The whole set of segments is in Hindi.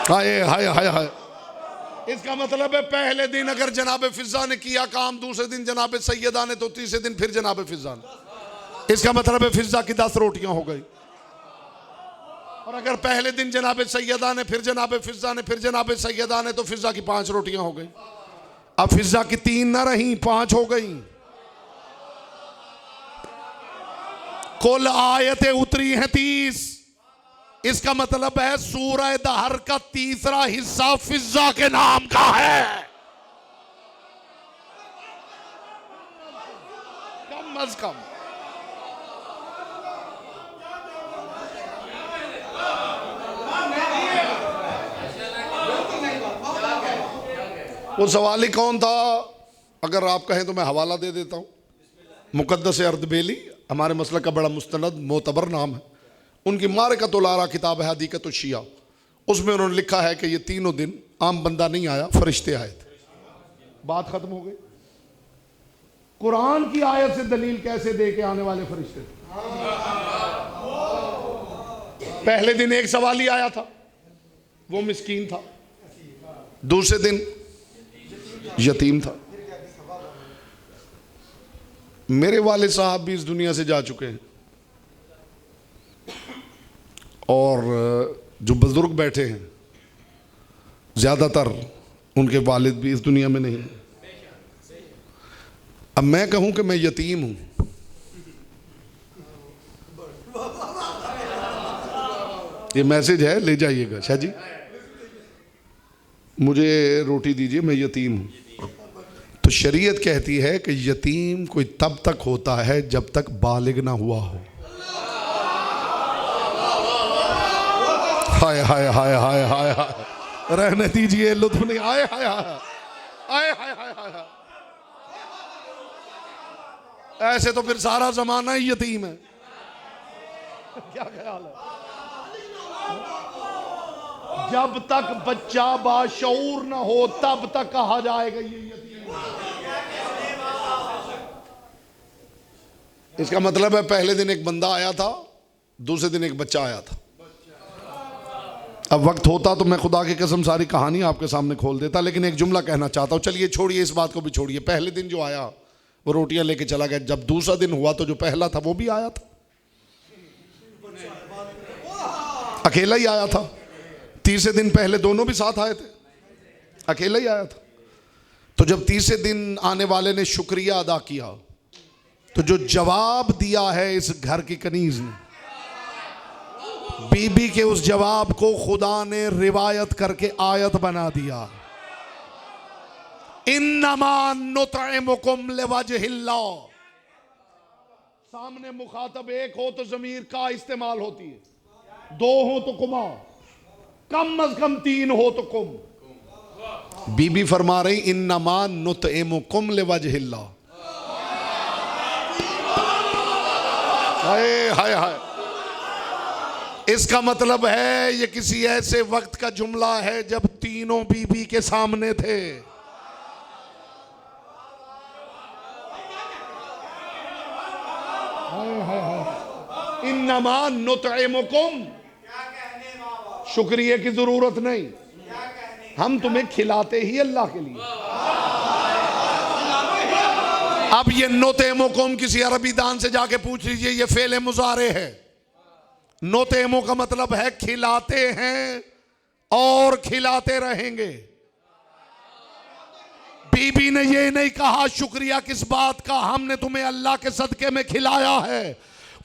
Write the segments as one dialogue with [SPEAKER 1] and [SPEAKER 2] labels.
[SPEAKER 1] हाय हाय हाय हाय। इसका मतलब है पहले दिन अगर जनाब फिजा ने किया काम, दूसरे दिन जनाब सैयदा ने, तो तीसरे दिन फिर जनाब फिजा ने। इसका मतलब है फिजा की 10 रोटियां हो गई। और अगर पहले दिन जनाब सैयदा ने, फिर जनाब फिजा ने, फिर जनाब सैयदा ने, तो फिजा की 5 रोटियां हो गई। अब फिजा की 3 ना रही, 5 हो गई। कुल आयतें उतरी हैं 30। इसका मतलब है सूरह दहर का तीसरा हिस्सा फिजा के नाम का है। कम अज कम वो सवाल ही कौन था? अगर आप कहें तो मैं हवाला दे देता हूं। मुकद्दस अर्दबेली हमारे मसलक का बड़ा मुस्तनद मोतबर नाम है। उनकी मारिकतुल आरा किताब है, हदीकतुल शिया। उसमें उन्होंने लिखा है कि ये तीनों दिन आम बंदा नहीं आया, फरिश्ते आए थे। बात खत्म हो गई। कुरान की आयत से दलील कैसे दे के आने वाले फरिश्ते थे? पहले दिन एक सवाली आया था, वो मिस्कीन था। दूसरे दिन यतीम था। मेरे वाले साहब भी इस दुनिया से जा चुके हैं, और जो बुजुर्ग बैठे हैं ज्यादातर उनके वालिद भी इस दुनिया में नहीं। अब मैं कहूं कि मैं यतीम हूं, ये मैसेज है, ले जाइएगा। शाह जी मुझे रोटी दीजिए, मैं यतीम हूं। तो शरीयत कहती है कि यतीम कोई तब तक होता है जब तक बालिग ना हुआ हो। हाय हाय हाय हाय हाय हाय, रहने दीजिए, लुत्फ नहीं। हाय हाय हाय हाय हाय हाय हाय। ऐसे तो फिर सारा जमाना ही यतीम है। क्या ख्याल है? जब तक बच्चा बाशऊर ना हो तब तक कहा जाएगा ये यतीम। इसका मतलब है पहले दिन एक बंदा आया था, दूसरे दिन एक बच्चा आया था। अब वक्त होता तो मैं खुदा की कसम सारी कहानी आपके सामने खोल देता, लेकिन एक जुमला कहना चाहता हूं। चलिए छोड़िए, इस बात को भी छोड़िए। पहले दिन जो आया वो रोटियां लेके चला गया। जब दूसरा दिन हुआ तो जो पहला था वो भी आया था, अकेला ही आया था। तीसरे दिन पहले दोनों भी साथ आए थे, अकेला ही आया था। तो जब तीसरे दिन आने वाले ने शुक्रिया अदा किया, तो जो जवाब दिया है इस घर की कनीज ने, बीबी के उस जवाब को खुदा ने रिवायत करके आयत बना दिया। इन्नमा नुतइमुकुम लिवजहिल्लाह। सामने मुखातब एक हो तो ज़मीर का इस्तेमाल होती है, 2 हो तो कुमा, कम अज कम 3 हो तो कुम। बीबी फरमा रही इन्नमा नुतइमुकुम लिवजहिल्लाह। हाय हाय हाय। इसका मतलब है ये किसी ऐसे वक्त का जुमला है जब तीनों बीबी के सामने थे। इन्नमा नुतइमुकुम, शुक्रिया की जरूरत नहीं, हम तुम्हें खिलाते ही अल्लाह के लिए। अब ये नुतइमुकुम किसी अरबी दान से जाके पूछ लीजिए, ये फेले मुजारे है। नोतेमो का मतलब है खिलाते हैं और खिलाते रहेंगे। बीबी ने ये नहीं कहा शुक्रिया किस बात का, हमने तुम्हें अल्लाह के सदके में खिलाया है।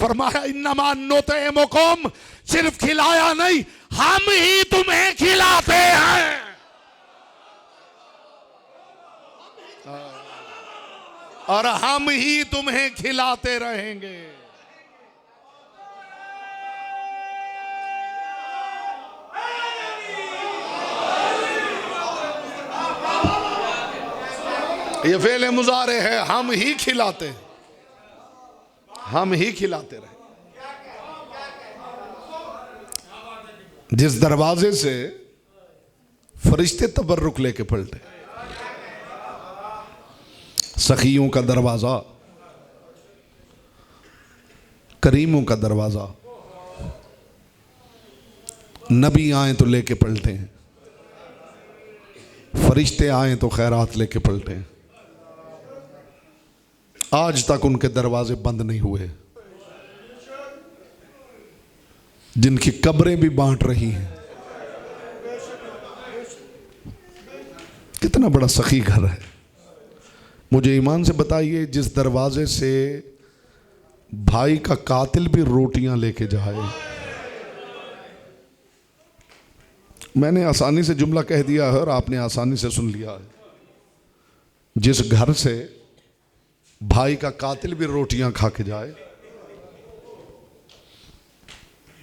[SPEAKER 1] फरमाया इन्नमा नोतेमुकुम, सिर्फ खिलाया नहीं, हम ही तुम्हें खिलाते हैं। और हम ही तुम्हें खिलाते रहेंगे। ये फेले मुजारे है, हम ही खिलाते, हम ही खिलाते रहे। जिस दरवाजे से फरिश्ते तबर्रुक लेके पलटे, सखियों का दरवाजा, करीमों का दरवाजा, नबी आए तो लेके पलटे हैं, फरिश्ते आए तो खैरात लेके पलटे हैं। आज तक उनके दरवाजे बंद नहीं हुए। जिनकी कब्रें भी बांट रही हैं। कितना बड़ा सखी घर है। मुझे ईमान से बताइए, जिस दरवाजे से भाई का कातिल भी रोटियां लेके जाए। मैंने आसानी से जुमला कह दिया है और आपने आसानी से सुन लिया है। जिस घर से भाई का कातिल भी रोटियां खा के जाए,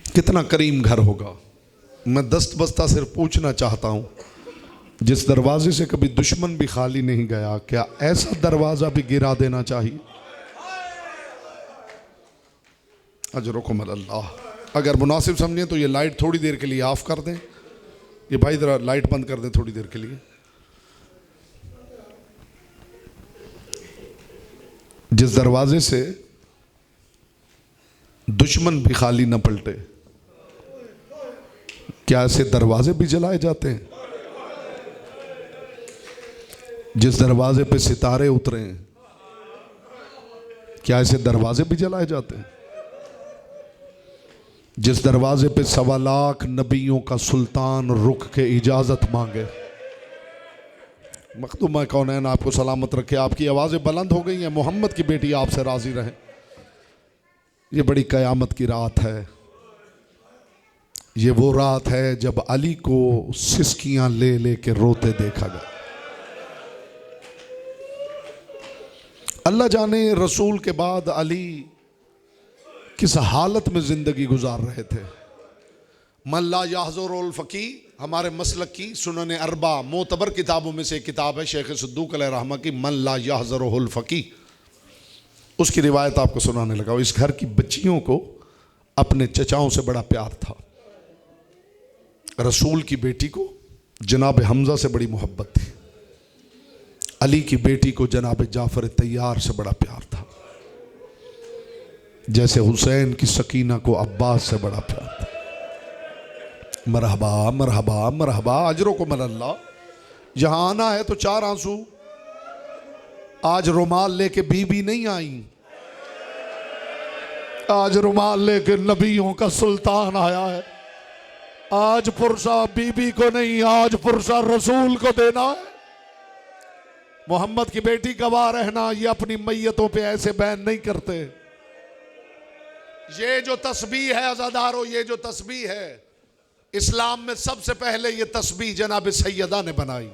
[SPEAKER 1] कितना करीम घर होगा। मैं दस्त बस्ता सिर्फ पूछना चाहता हूं, जिस दरवाजे से कभी दुश्मन भी खाली नहीं गया, क्या ऐसा दरवाजा भी गिरा देना चाहिए? अजरुकुम अल्लाह। अगर मुनासिब समझें तो ये लाइट थोड़ी देर के लिए ऑफ कर दें। ये भाई जरा लाइट बंद कर दें थोड़ी देर के लिए। जिस दरवाजे से दुश्मन भी खाली न पलटे, क्या ऐसे दरवाजे भी जलाए जाते हैं? जिस दरवाजे पे सितारे उतरे हैं, क्या ऐसे दरवाजे भी जलाए जाते हैं? जिस दरवाजे पे 1.25 लाख नबियों का सुल्तान रुक के इजाजत मांगे। मखदूम कौनैन आपको सलामत रखे। आपकी आवाज़ें बुलंद हो गई हैं। मोहम्मद की बेटी आपसे राजी रहे। ये बड़ी क़यामत की रात है। ये वो रात है जब अली को सिसकियां ले ले के रोते देखा गया। अल्लाह जाने रसूल के बाद अली किस हालत में जिंदगी गुजार रहे थे। मन ला याहज़ुरुल फ़क़ी, हमारे मसलक की सुनन अरबा मोतबर किताबों में से एक किताब है शेख सद्दूक अलैहि रहमा की, मन ला याहज़ुरुल फ़क़ी। उसकी रिवायत आपको सुनाने लगा। इस घर की बच्चियों को अपने चचाओं से बड़ा प्यार था। रसूल की बेटी को जनाब हमज़ा से बड़ी मोहब्बत थी। अली की बेटी को जनाब जाफ़र तैयार से बड़ा प्यार था। जैसे हुसैन की सकीना को अब्बास से बड़ा प्यार था। मरहबा मरहबा मरहबा, अजरों को मल्ला। यहां आना है तो 4 आंसू। आज रुमाल लेके बीबी नहीं आई, आज रुमाल लेके नबियों का सुल्तान आया है। आज पुरसा बीबी को नहीं, आज पुरसा रसूल को देना है। मोहम्मद की बेटी गवाह रहना, ये अपनी मैयतों पे ऐसे बैन नहीं करते। ये जो तस्बीह है अज़ादारो, ये जो तस्बीह है, इस्लाम में सबसे पहले ये तस्बीह जनाब सैयदा ने बनाई।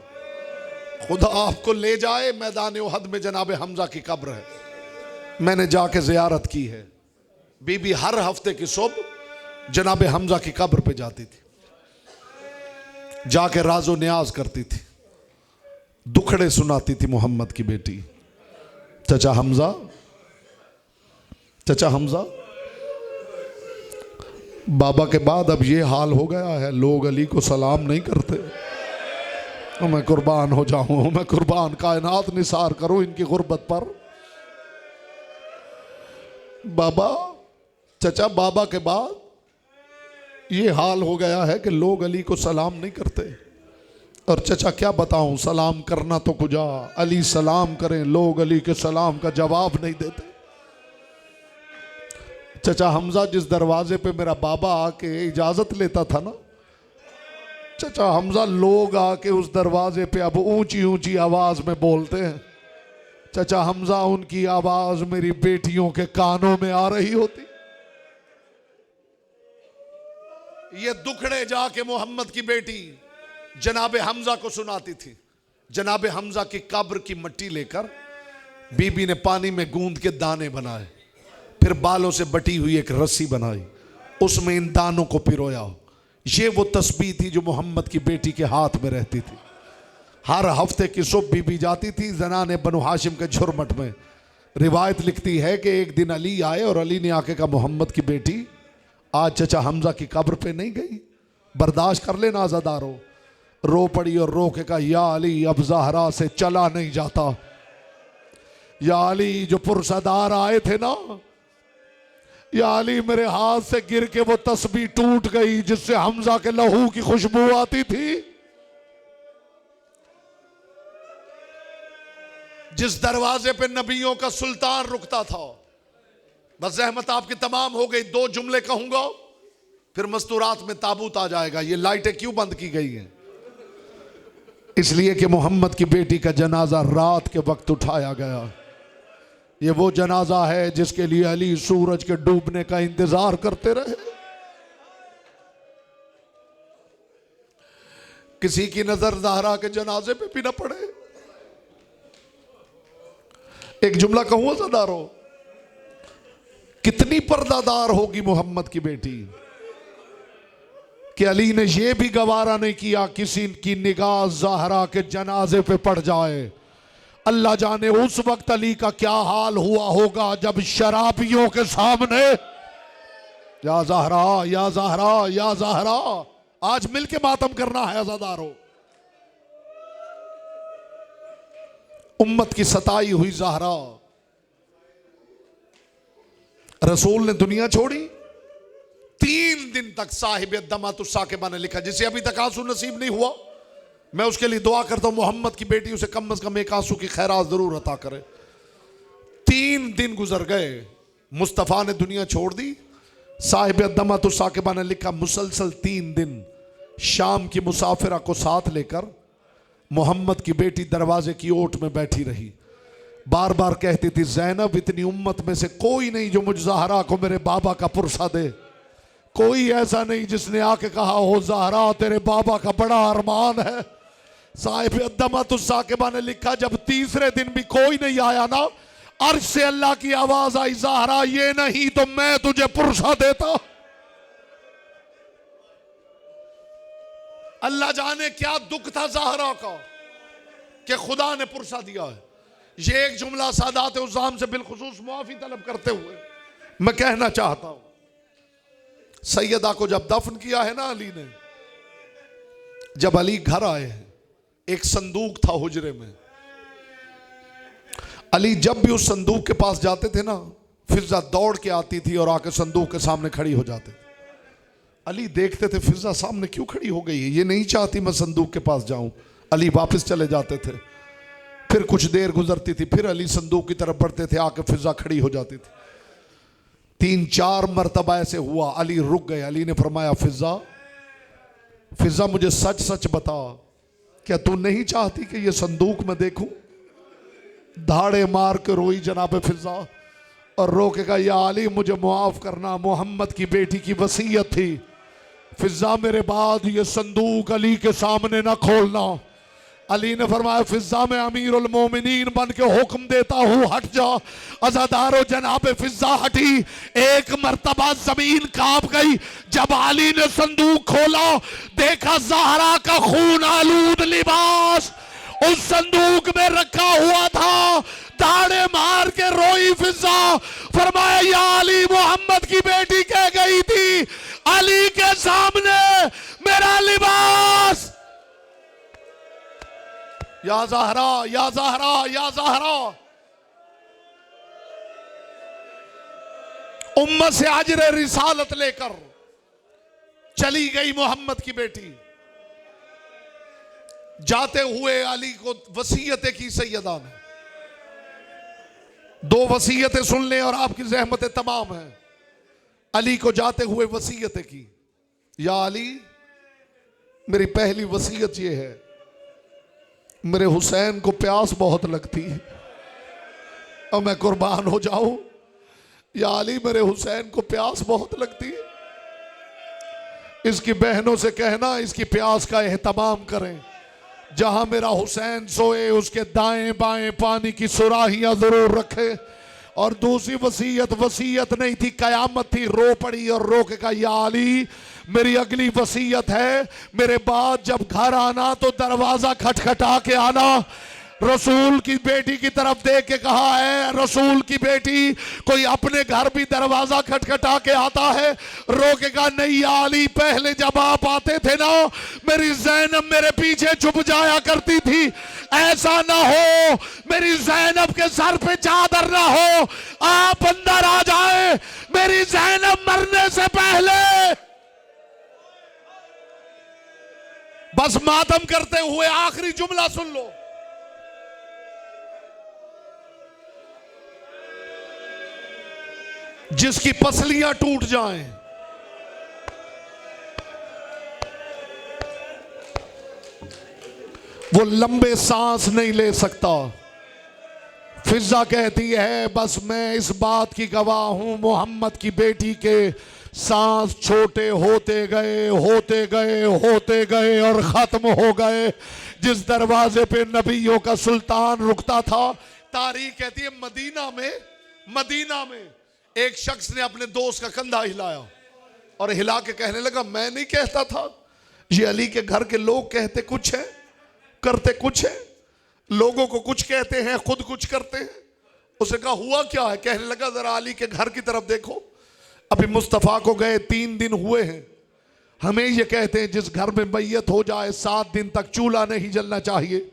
[SPEAKER 1] खुदा आपको ले जाए, मैदान उहद में जनाब हमजा की कब्र है। मैंने जाके ज़ियारत की है। बीबी हर हफ्ते की सुबह जनाब हमजा की कब्र पे जाती थी, जाके राजो न्याज करती थी, दुखड़े सुनाती थी। मोहम्मद की बेटी चचा हमजा, चचा हमजा। बाबा के बाद अब ये हाल हो गया है, लोग अली को सलाम नहीं करते। मैं कुर्बान हो जाऊं, मैं कुर्बान, कायनात निसार करो इनकी गुर्बत पर। बाबा, चचा, बाबा के बाद ये हाल हो गया है कि लोग अली को सलाम नहीं करते। और चचा क्या बताऊं, सलाम करना तो कुजा, अली सलाम करें, लोग अली के सलाम का जवाब नहीं देते। चचा हमजा, जिस दरवाजे पे मेरा बाबा आके इजाजत लेता था ना, चचा हमजा, लोग आके उस दरवाजे पे अब ऊंची ऊंची आवाज में बोलते हैं। चचा हमजा, उनकी आवाज मेरी बेटियों के कानों में आ रही होती। ये दुखड़े जाके मोहम्मद की बेटी जनाब हमजा को सुनाती थी। जनाब हमजा की कब्र की मिट्टी लेकर बीबी ने पानी में गूंद के दाने बनाए, फिर बालों से बटी हुई एक रस्सी बनाई, उसमें इन दानों को पिरोया। ये वो तस्बीह थी जो मोहम्मद की बेटी के हाथ में रहती थी। हर हफ्ते की सुबह बीबी जाती थी ज़नाने बनु हाशिम के झुरमट में। रिवायत लिखती है कि एक दिन अली आए और अली ने आके कहा, मोहम्मद की बेटी आज चचा हमजा की कब्र पे नहीं गई, बर्दाश्त कर लेना आज़ादारो। रो पड़ी और रो के कहा, या अली, अब ज़हरा से चला नहीं जाता। या अली, जो पुरसदार आए थे ना, या अली मेरे हाथ से गिर के वो तस्बीह टूट गई जिससे हमजा के लहू की खुशबू आती थी। जिस दरवाजे पे नबियों का सुल्तान रुकता था। बस रहमत आपकी तमाम हो गई। 2 जुमले कहूंगा फिर मस्तूरात में ताबूत आ जाएगा। ये लाइटें क्यों बंद की गई हैं? इसलिए कि मोहम्मद की बेटी का जनाजा रात के वक्त उठाया गया। ये वो जनाजा है जिसके लिए अली सूरज के डूबने का इंतजार करते रहे। किसी की नजर ज़हरा के जनाजे पे भी ना पड़े। एक जुमला कहूं ज़दारो, कितनी पर्दादार होगी मोहम्मद की बेटी कि अली ने यह भी गवारा नहीं किया किसी की निगाह ज़हरा के जनाजे पे पड़ जाए। अल्लाह जाने उस वक्त अली का क्या हाल हुआ होगा जब शराबियों के सामने या ज़हरा या ज़हरा या ज़हरा। आज मिलके मातम करना है अज़ादारो। उम्मत की सताई हुई ज़हरा। रसूल ने दुनिया छोड़ी 3 दिन तक साहिब दमातुस साकिबा ने लिखा, जिसे अभी तक आंसू नसीब नहीं हुआ मैं उसके लिए दुआ करता हूं मोहम्मद की बेटी उसे कम से कम एक आंसू की खैरात जरूर अता करे। 3 दिन गुजर गए, मुस्तफ़ा ने दुनिया छोड़ दी। साहिब दमातुस साकिबा ने लिखा मुसलसल 3 दिन शाम की मुसाफिरा को साथ लेकर मोहम्मद की बेटी दरवाजे की ओट में बैठी रही। बार बार कहती थी ज़ैनब इतनी उम्मत में से कोई नहीं जो मुझ ज़हरा को मेरे बाबा का पुरसा दे। कोई ऐसा नहीं जिसने आके कहा हो ज़हरा तेरे बाबा का बड़ा अरमान है। साहिब दमातुस साकिबा ने लिखा जब तीसरे दिन भी कोई नहीं आया ना, अर्श से अल्लाह की आवाज आई ज़हरा ये नहीं तो मैं तुझे पुरसा देता। अल्लाह जाने क्या दुख था ज़हरा का कि खुदा ने पुरसा दिया है। ये एक जुमला सादात उज़्ज़ाम से बिलखुसूस मुआफ़ी तलब करते हुए मैं कहना चाहता हूं। सैयदा को जब दफन किया है ना अली ने, जब अली घर आए एक संदूक था हुजरे में। अली जब भी उस संदूक के पास जाते थे ना, फिजा दौड़ के आती थी और आकर संदूक के सामने खड़ी हो जाते थे। अली देखते थे फिजा सामने क्यों खड़ी हो गई है, ये नहीं चाहती मैं संदूक के पास जाऊं। अली वापस चले जाते थे। फिर कुछ देर गुजरती थी, फिर अली संदूक की तरफ बढ़ते थे, आके फिजा खड़ी हो जाती थी। 3-4 मरतबा ऐसे हुआ, अली रुक गए। अली ने फरमाया फिजा फिजा मुझे सच सच बता, क्या तू नहीं चाहती कि ये संदूक मैं देखूं? धाड़े मार के रोई जनाब फिजा और रो के कहा या अली मुझे मुआफ करना, मोहम्मद की बेटी की वसीयत थी। फिजा मेरे बाद ये संदूक अली के सामने ना खोलना। अली ने फरमाया फिजा मैं अमीरुल मोमिनीन बन के हुक्म देता हूँ हट जा। अज़ादारो जनाब फिजा हटी। एक मर्तबा जमीन कांप गई। जब अली ने संदूक खोला देखा ज़हरा का खून आलूद लिबास उस संदूक में रखा हुआ था। दाढ़े मार के रोई फिजा। फरमाया या अली मोहम्मद की बेटी कह गई थी अली के सामने मेरा लिबास। या ज़हरा या ज़हरा या ज़हरा। उम्मत से अजर रिसालत लेकर चली गई मोहम्मद की बेटी। जाते हुए अली को वसीयतें की सैयदा ने। 2 वसीयतें सुन लें और आपकी ज़हमतें तमाम हैं। अली को जाते हुए वसीयतें की। या अली मेरी पहली वसीयत ये है, मेरे हुसैन को प्यास बहुत लगती है और मैं कुर्बान हो जाऊं। या अली मेरे हुसैन को प्यास बहुत लगती है, इसकी बहनों से कहना इसकी प्यास का एहतमाम करें। जहां मेरा हुसैन सोए उसके दाएं बाएं पानी की सुराहियां जरूर रखे। और दूसरी वसीयत नहीं थी, कयामत थी। रो पड़ी और रो के कहा या अली मेरी अगली वसीयत है, मेरे बाद जब घर आना तो दरवाजा खटखटा के आना। रसूल की बेटी की तरफ देख के कहा है रसूल की बेटी कोई अपने घर भी दरवाजा खटखटा के आता है? रो के कहा नहीं या अली पहले जब आप आते थे ना मेरी ज़ैनब मेरे पीछे छुप जाया करती थी। ऐसा ना हो मेरी ज़ैनब के सर पे चादर ना हो, आप अंदर आ जाए मेरी ज़ैनब मरने से पहले बस मातम करते हुए आखिरी जुमला सुन लो। जिसकी पसलियां टूट जाएं, वो लंबे सांस नहीं ले सकता। फिजा कहती है बस मैं इस बात की गवाह हूं, मोहम्मद की बेटी के सांस छोटे होते गए होते गए होते गए और खत्म हो गए। जिस दरवाजे पे नबियों का सुल्तान रुकता था, तारीख कहती है मदीना में एक शख्स ने अपने दोस्त का कंधा हिलाया और हिला के कहने लगा, मैं नहीं कहता था, ये अली के घर के लोग कहते कुछ है करते कुछ है, लोगों को कुछ कहते हैं खुद कुछ करते हैं। उसने कहा हुआ क्या है? कहने लगा जरा अली के घर की तरफ देखो, अभी मुस्तफ़ा को गए 3 दिन हुए हैं, हमें ये कहते हैं जिस घर में मैयत हो जाए 7 दिन तक चूल्हा नहीं जलना चाहिए।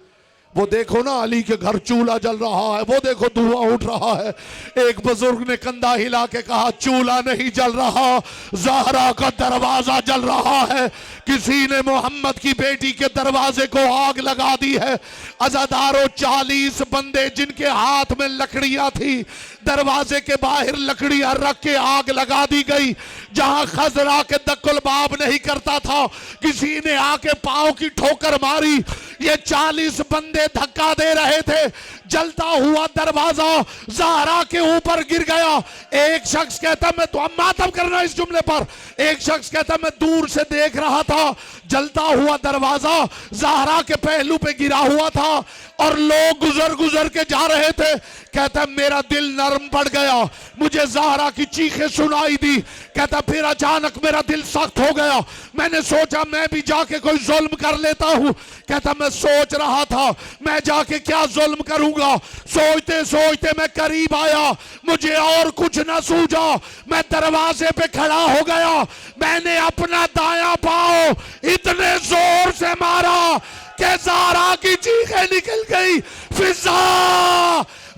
[SPEAKER 1] वो देखो ना अली के घर चूल्हा जल रहा है, वो देखो धुआं उठ रहा है। एक बुजुर्ग ने कंधा हिला के कहा चूल्हा नहीं जल रहा, ज़हरा का दरवाजा जल रहा है। किसी ने मोहम्मद की बेटी के दरवाजे को आग लगा दी है। अज़ादारों 40 बंदे जिनके हाथ में लकड़ियां थी, दरवाजे के बाहर लकड़ियां रख के आग लगा दी गई। जहां खजरा के दक्कुल बाब नहीं करता था, किसी ने आके पांव की ठोकर मारी। ये 40 बंदे धक्का दे रहे थे, जलता हुआ दरवाजा ज़हरा के ऊपर गिर गया। एक शख्स कहता मैं तो अब मातम करना इस जुमले पर, एक शख्स कहता मैं दूर से देख रहा था, जलता हुआ दरवाजा ज़हरा के पहलू पे गिरा हुआ था और लोग गुजर गुजर के जा रहे थे। कहता मेरा दिल नरम पड़ गया, मुझे ज़हरा की चीखें सुनाई दी। कहता फिर अचानक मेरा दिल सख्त हो गया, मैंने सोचा मैं भी जाके कोई जुल्म कर लेता हूं। कहता मैं सोच रहा था मैं जाके क्या जुल्म करूंगा, सोचते सोचते मैं करीब आया, मुझे और कुछ ना सूझा, मैं दरवाजे पे खड़ा हो गया। मैंने अपना दायां पांव इतने जोर से मारा कि ज़हरा की चीखें निकल गई, फिजा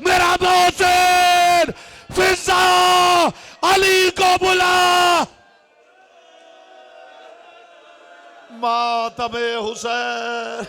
[SPEAKER 1] मेरा मोहसिन, फिजा अली को बुला। मातमे हुसैन।